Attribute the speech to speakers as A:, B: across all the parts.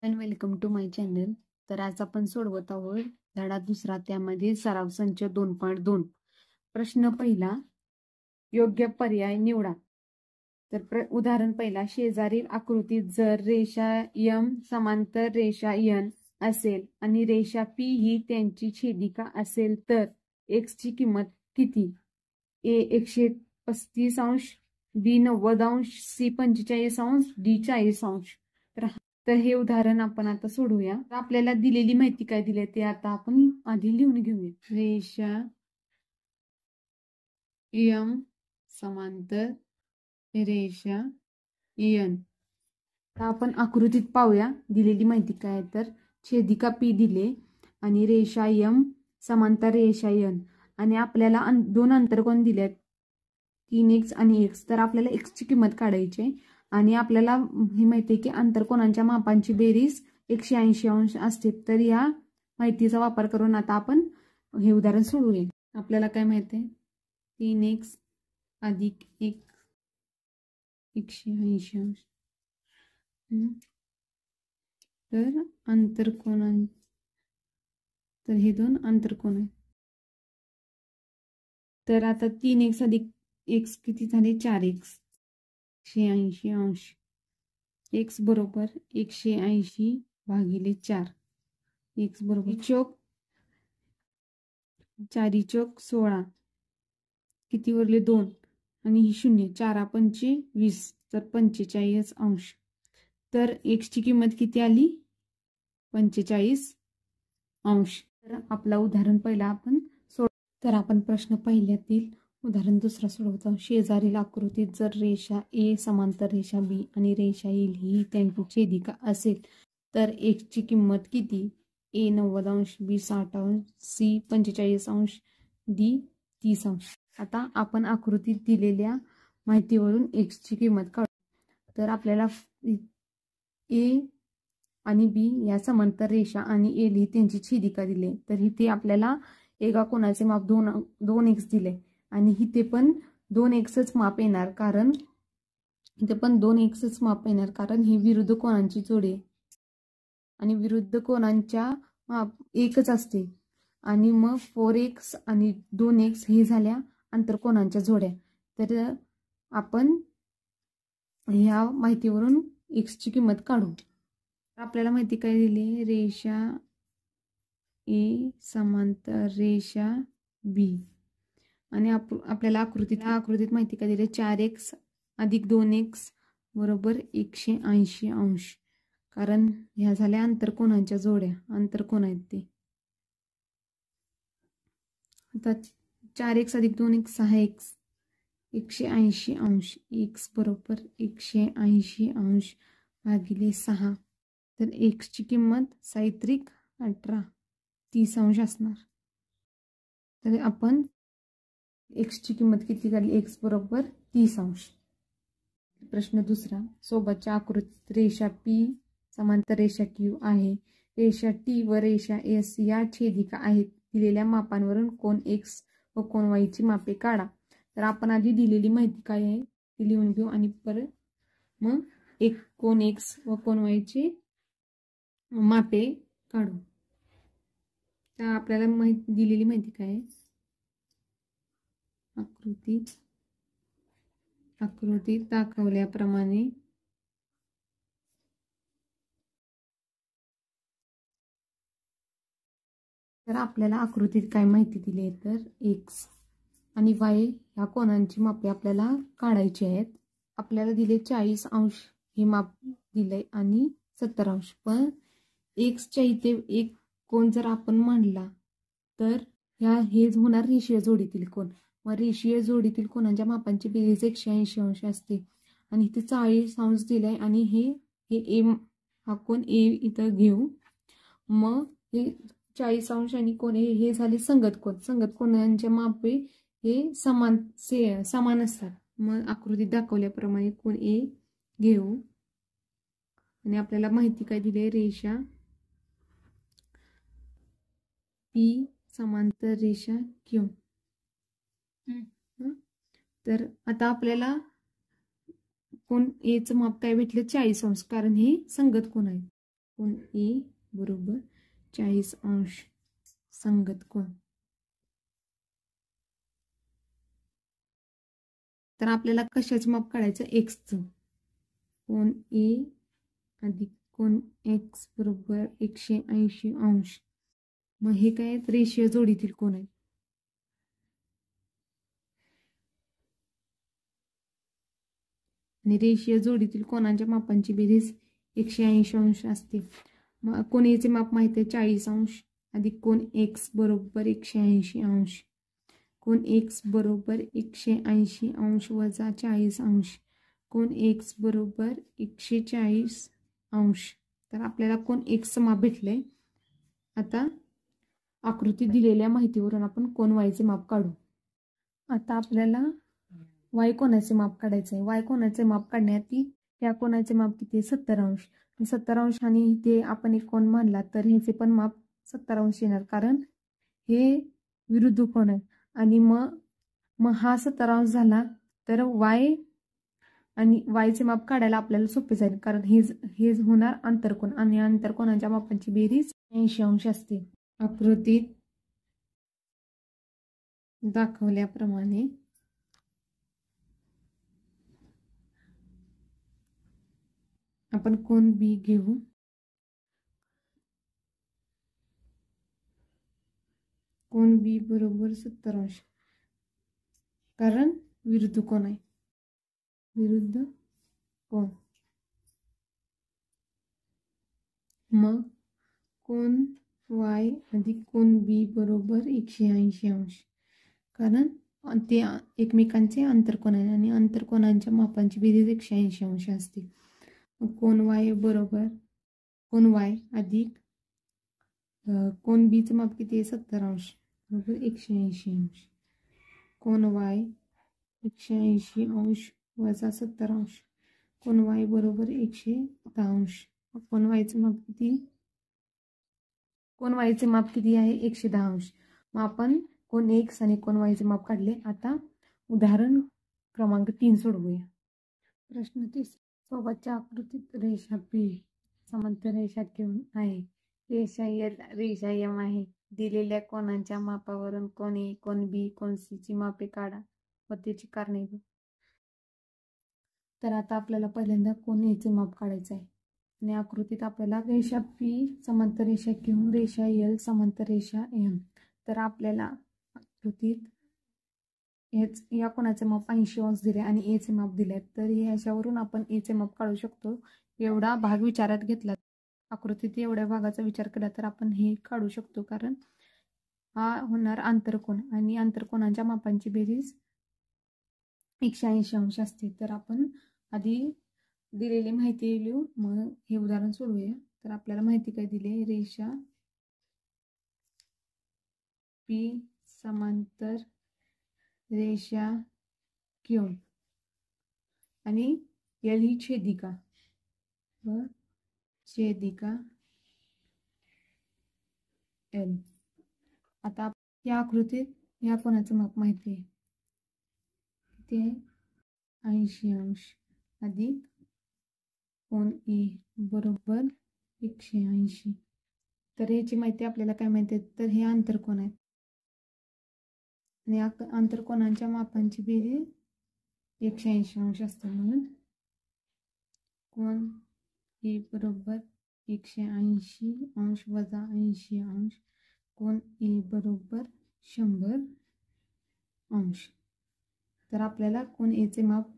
A: And welcome to my channel. तर आज आपण सोडवत आहोत धडा दुसरा, त्यामध्ये सराव संच 2.2. प्रश्न पहिला, योग्य पर्याय निवडा. तर उदाहरण पहिला, शेजारील आकृतीत जर रेषा यम समांतर रेषा यन असेल आणि रेषा पी ही त्यांची छेदिका असेल तर एक्स ची किंमत किती? ए 135 अंश, बी 90 अंश, सी 45 अंश, डी 40 अंश. तर हे उदाहरण आपण आता सोडूया. आपल्याला दिलेली माहिती काय दिली ते आता आपण आधी लिहून घेऊया. रेषा यम समांतर रेषा यन. आपण आकृतीत पाहूया दिलेली माहिती काय. तर छेदिका पी दिले आणि रेषा यम समांतर रेषा यन आणि आपल्याला दोन अंतरकोन दिलेत 3x आणि x. तर आपल्याला x ची किंमत काढायची आहे आणि आपल्याला हे माहिती आहे की आंतरकोनांच्या मापांची बेरीज 180 अंश असते. तर या माहितीचा वापर करून आता आपण हे उदाहरण सोडवूया. आपल्याला काय माहिती आहे, 3x अधिक 180 अंश. तर आंतरकोनां तर हे दोन आंतरकोन आहेत. तर आता 3x अधिक x किती झाले, 4x. 180 अंश. x बरोबर 180 भागिले 4. x बरोबर 4 चौक 16. किती उरले 2 आणि ही 0. 4 पंचे 20 तर 45 अंश. तर x ची किंमत किती आली, 45 अंश. तर आपला उदाहरण पहिला आपण तर आपण प्रश्न पहिल्यातील उदाहरण दुसरा सोडवतो. शेजारील आकृतीत जर रेषा ए समांतर रेषा बी आणि रेषा एल ही त्यांची छेदिका असेल तर x ची किंमत किती? ए 90 अंश, बी 60 अंश, सी 45 अंश, डी 30 अंश. आता आपण आकृतीत दिलेल्या माहितीवरून x ची किंमत काढू. तर आपल्याला ए आणि बी या समांतर रेषा आणि एल ही त्यांची छेदिका दिली. तर इथे आपल्याला एका कोणाचे माप 2x दिले आणि इथे पण 2xच माप येणार, कारण इथे पण 2xच माप येणार कारण हे विरुद्ध कोणांची जोडी आणि विरुद्ध कोणांच्या माप एकच असते. आणि मग 4x आणि 2x हे झाल्या आंतरकोनांच्या जोड्या. तर आपण ह्या माहितीवरून x ची किंमत काढू. आपल्याला माहिती काय दिली, रेषा ए समांतर रेषा बी आणि आपल्याला आकृतीत माहिती काय दिली, 4x अधिक 2x बरोबर 180 अंश. कारण ह्या झाल्या आंतरकोनांच्या जोड्या, आंतरकोन आहेत ते. आता 4x अधिक 2x 6x, 180 अंश. x बरोबर 180 अंश भागिले 6. तर x ची किंमत 18 30 अंश असणार. तर आपण x ची किंमत किती काढली, x बरोबर 30 अंश. प्रश्न दुसरा, सोबतच्या आकृतीत रेषा P समांतर रेषा Q आहे. रेषा T व रेषा S या छेदिका आहेत. दिलेल्या मापांवरून कोन X व कोन Y ची मापे काढा. तर आपण आधी दिलेली माहिती काय आहे ती लिहून घेऊ आणि परत मग कोन X व कोन Y ची मापे काढू. तर आपल्याला दिलेली माहिती काय आहे, आकृतीत दाखवल्याप्रमाणे तर आपल्याला आकृतीत काय माहिती दिली आहे, तर X आणि Y ह्या कोनांची मापे आपल्याला काढायची आहेत. आपल्याला दिले 40 अंश हे माप दिले आणि 70 अंश. पण X च्या इथे एक कोण जर आपण मांडला तर हे होणार रेषीय जोडीतील कोण. मग रेषीय जोडीतील कोणांच्या मापांची बेरीज 180 अंश असते आणि इथे 40 अंश दिलाय आणि हे ए हा कोण ए इथं घेऊ. मग हे 40 अंश आणि कोण हे झाले संगत कोण. संगत कोणांच्या मापे हे समान असतात. मग आकृतीत दाखवल्याप्रमाणे कोण ए घेऊ आणि आपल्याला माहिती काय दिली, रेषा P समांतर रेषा Q. तर आता आपल्याला कोण ए चं माप काय भेटलं, 40 अंश, कारण हे संगत कोण आहे. कोन ए बरोबर 40 अंश संगत कोन. तर आपल्याला कशाचं माप काढायचं? एक्सचं. कोन ए अधिक कोन एक्स बरोबर 180 अंश. मग हे काय आहेत? रेषीय जोडीतील कोन आहेत. आणि रेषीय जोडीतील कोनांच्या मापांची बेरीज 180 अंश असते. मग कोन एचे माप माहित आहे 40 अंश अधिक कोन एक्स बरोबर 180 अंश. कोन एक्स बरोबर 180 अंश वजा 40 अंश. कोन एक्स बरोबर 140 अंश. तर आपल्याला कोन एक्सचं माप भेटलंय. आता आकृती दिलेल्या माहितीवरून आपण कोन वायचे माप काढू. आता आपल्याला वाय कोनाचे माप काढायचे आहे. वाय कोनाचे माप काढण्यासाठी त्या कोनाचे माप किती? 70 अंश. 70 अंश आणि ते आपण एक कोन मानला तर ह्याचे पण माप 70 अंश येणार, कारण हे विरुद्ध कोन आहे. आणि मग हा 70 अंश झाला तर वाय आणि वायचे माप काढायला आपल्याला सोपे जाईल, कारण हे होणार आंतरकोन आणि आंतरकोनांच्या मापांची बेरीज 80 अंश असते. आकृतीत दाखवल्याप्रमाणे आपण कोन बी घेऊ. कोन बी बरोबर 70 अंश, कारण विरुद्ध कोन आहे. विरुद्ध कोन. मग कोन वाय अधिक कोन बी बरोबर 180 अंश, कारण ते एकमेकांचे आंतरकोन आहे आणि आंतरकोनांच्या मापांची बेरीज 180 अंश असते. कोन वाय बरोबर कोन वाय अधिक कोन बीचं माप किती आहे? 70 अंश बरोबर 180 अंश. कोन वाय 180 अंश वजा 70 अंश. कोन वाय बरोबर 110 अंश. कोन वायचं माप किती? कोन वायचे माप किती आहे? 110 अंश. मग आपण कोन एक्स आणि कोन वायचे माप काढले. आता उदाहरण क्रमांक 3 सोडवूया. प्रश्न 3. सोबतच्या आकृतीत रेषा पी समांतर रेषा घेऊन आहे. रेषा एल रेषा एम आहे. दिलेल्या कोनांच्या मापावरून कोन ए कोन बी कोन सी ची मापे काढा व त्याची कारणे द्या. तर आता आपल्याला पहिल्यांदा कोन ए चे माप काढायचं आहे. आणि आकृतीत आपल्याला रेषा पी समांतर रेषा घेऊन रेषा एल समांतर रेषा एम. तर आपल्याला आकृतीत या कोणाचे माप 80 अंश दिले आणि ए चे माप दिले, तर ह्याच्यावरून आपण ए चे माप काढू शकतो. एवढा भाग विचारात घेतला, आकृतीत एवढ्या भागाचा विचार केला तर आपण हे काढू शकतो, कारण हा होणार आंतरकोन आणि आंतरकोनांच्या मापांची बेरीज 180 अंश असते. तर आपण आधी दिलेली माहिती लिहू, मग हे उदाहरण सोडवूया. तर आपल्याला माहिती काय दिली? रेषा पी समांतर रेषा क्यू आणि एल ही छेदिका व छेदिका एल. आता या आकृतीत या कोणाचं माप माहिती आहे किती आहे? 80 अंश अधिक कोन ए बरोबर 180. तर याची माहिती आपल्याला काय माहिती आहे? तर हे आंतरकोन आहेत आणि आंतरकोनांच्या मापांची बेरीज 180 अंश असते. म्हणून कोन ए बरोबर 180 अंश वजा 80 अंश. कोन ए बरोबर 100 अंश. तर आपल्याला कोन ए चे माप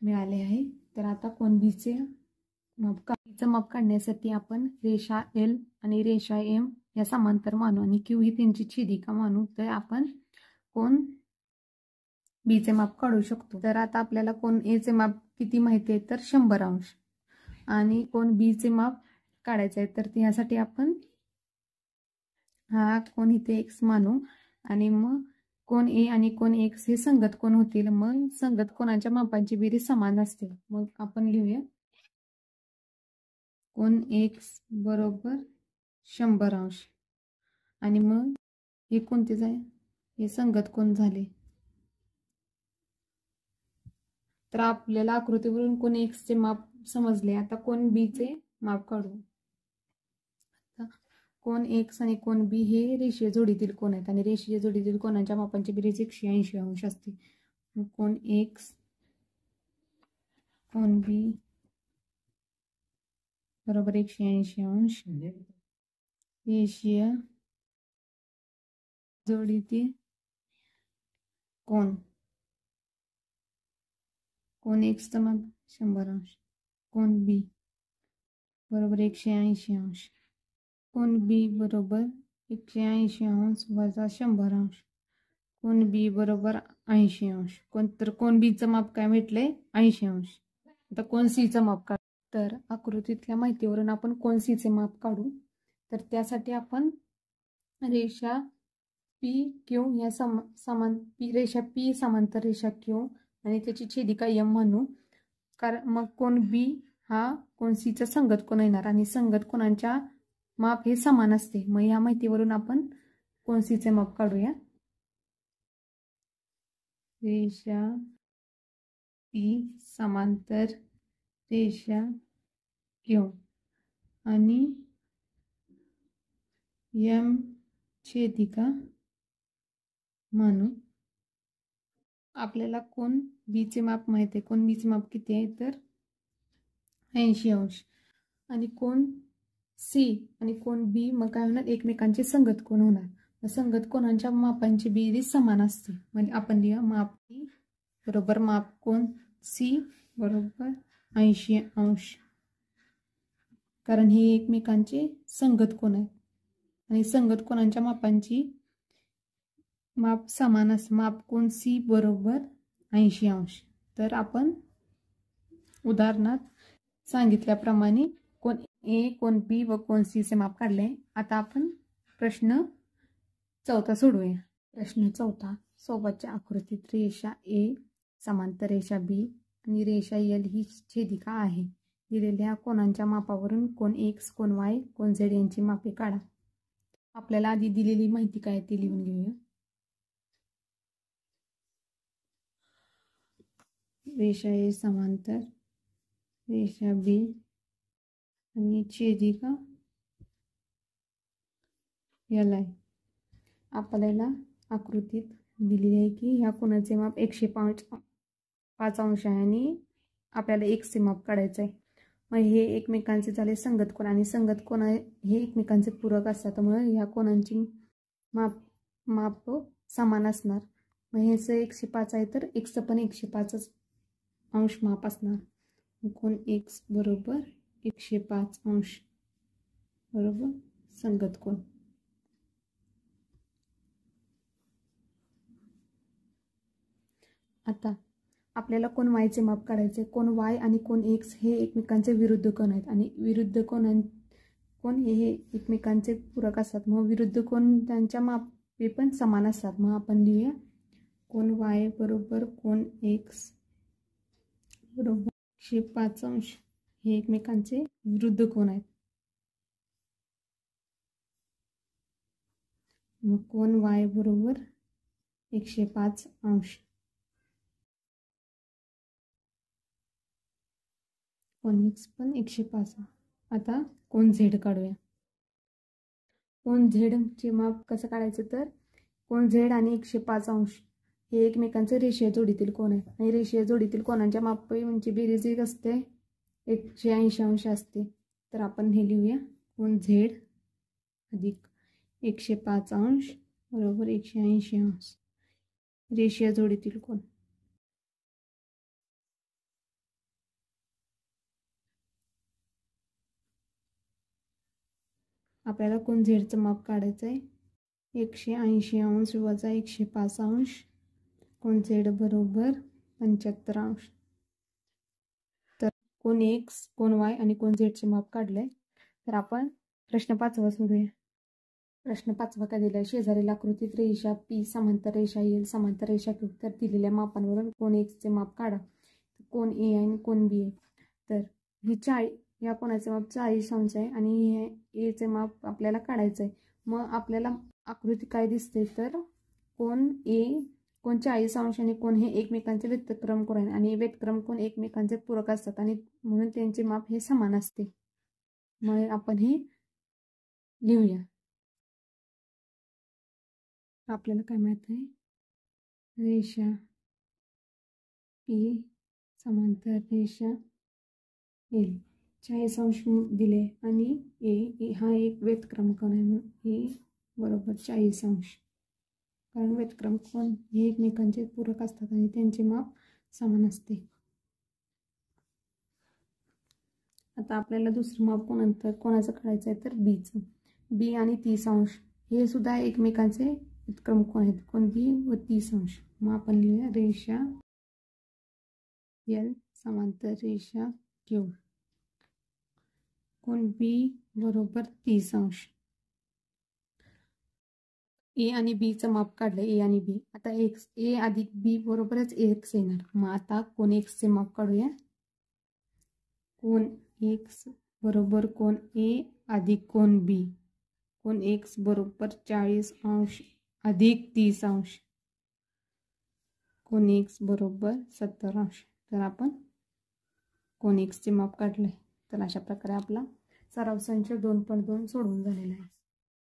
A: मिळाले आहे. तर आता कोन बी चे माप काढण्यासाठी आपण रेषा एल आणि रेषा एम या समांतर मानू आणि क्यू ही त्यांची छेदिका मानू. तर आपण कोन बी चे माप काढू शकतो. तर आता आपल्याला कोन ए चे माप किती माहिती आहे? तर 100 अंश. आणि कोन बी चे माप काढायचे आहे, तर त्यासाठी आपण हा कोन इथे एक्स मानू आणि मग कोन ए आणि कोन एक्स हे संगत कोन होतील. मग संगत कोनांच्या मापांची बेरीज समान असते. मग आपण लिहूया कोन एक्स बरोबर 100 अंश आणि मग हे कोणतेच आहे? हे संगत कोन झाले. तर आपल्याला आकृतीवरून कोन एक्स चे माप समजले. आता कोन बी चे माप काढू. कोन एक्स आणि कोन बी हे रेषीय जोडीतील कोन आहेत आणि रेषीय जोडीतील कोनांच्या मापांची बेरीज 180 अंश असते. कोन एक्स कोन बी बरोबर 180 अंश. रेषीय जोडीतील कोन कोन एक्स चं माप 100 अंश. कोन बी बरोबर 180 अंश. कोन बी बरोबर 180 अंश वजा 100 अंश. कोन बी बरोबर 80 अंश. कोन बी चं माप काय भेटलंय 80 अंश. आता कोन सी चं माप काढ. तर आकृतीतल्या माहितीवरून आपण कोन सी चे माप काढू. तर त्यासाठी आपण रेषा पी क्यू या रेषा पी समांतर रेषा क्यू आणि त्याची छेदिका एम म्हणू. कारण मग कोन बी हा कोन सी चा संगत कोन येणार आणि संगत कोनांच्या माप हे समान असते. मग या माहितीवरून आपण कोन सी चे माप काढूया. रेषा पी समांतर रेषा क्यू आणि एम छेदिका म्हणू. आपल्याला कोन बी चे माप माहित आहे. कोन बी चे माप किती आहे तर 80 अंश आणि कोन सी आणि कोन बी मग काय होणार एकमेकांचे संगत कोन होणार. संगत कोनांच्या मापांची बेरीज समान असते. म्हणजे आपण लिहा माप बी बरोबर माप कोन सी बरोबर 80 अंश. कारण हे एकमेकांचे संगत कोन आहेत आणि संगत कोनांच्या मापांची माप समान असते. माप कोन सी बरोबर 80 अंश. तर आपण उदाहरणात सांगितल्याप्रमाणे कोन ए कोन बी व कोन सी चे माप काढले. आता आपण प्रश्न 4 सोडवूया. प्रश्न 4 सोबतच्या आकृतीत रेषा ए समांतर रेषा बी आणि रेषा एल ही छेदिका आहे. दिलेल्या कोनांच्या मापावरून कोन एक्स कोन वाय कोन झेड यांची मापे काढा. आपल्याला आधी दिलेली माहिती काय ती लिहून घेऊया. रेषा ए समांतर रेषा बी आणि छेदिका एल आहे. आपल्याला आकृतीत दिलेली आहे की ह्या कोनाचे माप 105 अंश आहे आणि आपल्याला एक्स चे माप काढायचं आहे. मग हे एकमेकांचे झाले संगत कोन आणि संगत कोन हे एकमेकांचे पूरक असतात. त्यामुळे ह्या कोनांची माप समान असणार. मग ह्याचं 105 आहे तर एक्सचं पण 105 अंश माप असणार. कोन एक्स बरोबर 105 अंश बरोबर संगत कोन. आता आपल्याला कोन वाय चे माप काढायचे. कोन वाय आणि कोन एक्स हे एकमेकांचे विरुद्ध कोन आहेत आणि विरुद्ध कोन हे एकमेकांचे पूरक असतात. मग विरुद्ध कोन त्यांच्या मापे पण समान असतात. मग आपण लिहूया कोन वाय बरोबर कोन एक्स बरोबर 105 अंश. हे एकमेकांचे विरुद्ध कोन आहेत. मग कोन वाय बरोबर 105 अंश. कोन एक्स पण 105. आता कोन झेड काढूया. कोन झेड चे माप कसं काढायचं तर कोन झेड आणि 105 अंश हे एकमेकांचे रेषीय जोडीतील कोन आहेत आणि रेषीय जोडीतील कोनांच्या मापांची बेरीज एक असते 180 अंश असते. तर आपण हे लिहूया कोन झेड अधिक 105 अंश बरोबर 180 अंश रेषीय जोडीतील कोन. आपल्याला कोन झेडचं माप काढायचं आहे 180 अंश वजा 105 अंश. कोन झेड बरोबर 75 अंश. तर कोन एक्स कोन वाय आणि कोन झेडचे माप काढले. तर आपण प्रश्न 5 सोडूया. प्रश्न 5 काय दिलाय. शेजारील आकृतीत रेषा पी समांतर रेषा एल समांतर रेषा क्यू. तर दिलेल्या मापांवरून कोन एक्स चे माप काढा. कोन ए आणि कोन बी आहे. तर ही या कोणाचे माप 40 अंश आहे आणि हे ए चे माप आपल्याला काढायचं आहे. मग आपल्याला आकृती काय दिसते तर कोन ए कोन 40 अंश आणि कोन हे एकमेकांचे व्यतिक्रम कोन आहे आणि व्यतिक्रम कोन एकमेकांचे पूरक असतात आणि म्हणून त्यांचे माप हे समान असते. मग आपण हे लिहूया. आपल्याला काय माहित आहे, रेषा पी समांतर रेषा एल 40° दिले आणि ए हा एक व्यतक्रम कोन आहे म्हणून ए बरोबर 40°, कारण व्यतक्रम कोन हे एकमेकांचे पूरक असतात आणि त्यांचे माप समान असते. आता आपल्याला दुसरं माप कोणाचं काढायचं आहे तर बीचं. बी आणि 30° हे सुद्धा एकमेकांचे व्यतक्रम कोन आहेत, कोन बी व 30°. मग आपण लिहूया रेषा एल समांतर रेषा क्यू, कोन बी बरोबर 30°. ए आणि बीचं माप काढलं, ए आणि बी. आता एक्स ए अधिक बी बरोबरच एक्स येणार. मग आता कोन एक्सचे माप काढूया. कोन एक्स बरोबर कोन ए अधिक कोन बी. कोन एक्स बरोबर 40° अधिक 30°. कोन एक्स बरोबर 70°. तर आपण कोन एक्सचे माप काढले. तर अशा प्रकारे आपला सराव संच 2.2 सोडवून झालेला आहे.